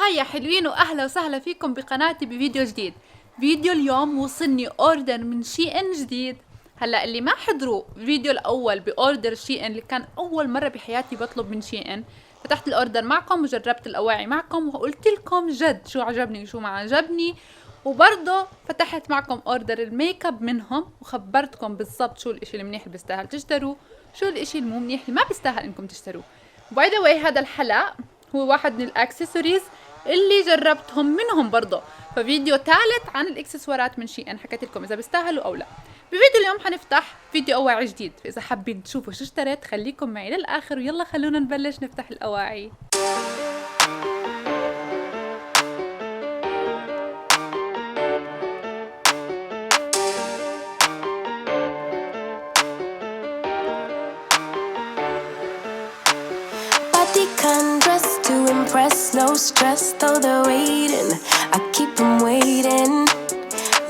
هاي يا حلوين واهلا وسهلا فيكم بقناتي بفيديو جديد. فيديو اليوم وصلني اوردر من شي ان جديد. هلا اللي ما حضروا فيديو الاول باوردر شي ان اللي كان اول مره بحياتي بطلب من شي ان، فتحت الاوردر معكم وجربت الاواعي معكم وقلت لكم جد شو عجبني وشو ما عجبني، وبرضه فتحت معكم اوردر الميك اب منهم وخبرتكم بالضبط شو الاشي المنيح اللي بيستاهل تشتروه، شو الاشي المو منيح اللي ما بيستاهل انكم تشتروه. باي ذا واي هذا الحلقه هو واحد من الاكسسوارز اللي جربتهم منهم برضه، ففيديو ثالث عن الاكسسوارات من شي ان حكيت لكم اذا بيستاهلوا او لا. بفيديو اليوم حنفتح فيديو اواعي جديد، فاذا حابين تشوفوا شو اشتريت خليكم معي للاخر ويلا خلونا نبلش نفتح الاواعي. To impress, no stress, though they're waiting. I keep them waiting.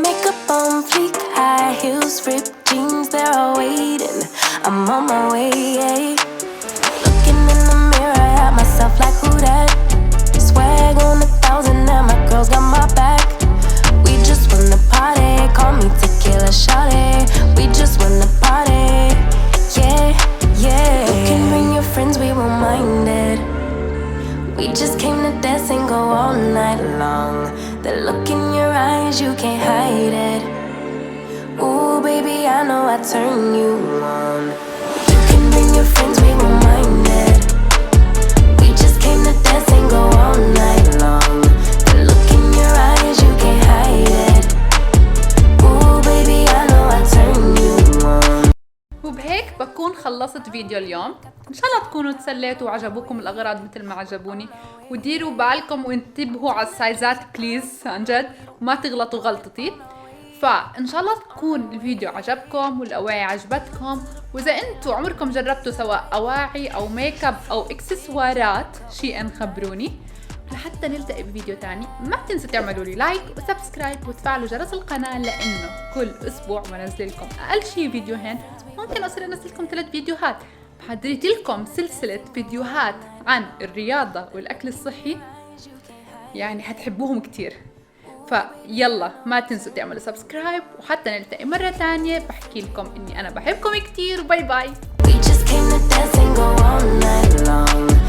Makeup on fleek, high heels, ripped jeans, they're all waiting. I'm on my way. Looking in the mirror at myself like who that? Swag on 1,000 and my girls got my back. We just won the party, call me tequila shawty. We just won the party, yeah. You can bring your friends, we won't mind it. We just came to dance and go all night long. The look in your eyes, you can't hide it. Ooh, baby, I know I turn you on. You can bring your friends, we won't mind it. We just came to dance and go all night long. The look in your eyes, you can't hide it. Ooh, baby, I know I turn you on. وبهيك بكون خلصت فيديو اليوم. ان شاء الله تكونوا تسليتوا وعجبوكم الاغراض مثل ما عجبوني، وديروا بالكم وانتبهوا على السايزات بليز عن جد وما تغلطوا غلطتي. فان شاء الله تكون الفيديو عجبكم والاواعي عجبتكم، واذا انتوا عمركم جربتوا سواء اواعي او ميك اب او اكسسوارات شي ان خبروني. لحتى نلتقي بفيديو تاني ما تنسوا تعملوا لي لايك وسبسكرايب وتفعلوا جرس القناة، لانه كل اسبوع بنزل لكم اقل شي فيديوهين، ممكن اصير انزل لكم 3 فيديوهات. حضرت لكم سلسلة فيديوهات عن الرياضة والاكل الصحي، يعني حتحبوهم كتير. فيلا ما تنسوا تعملوا سبسكرايب، وحتى نلتقي مرة تانية بحكي لكم اني انا بحبكم كتير وباي باي. We just came to dance and go all night long.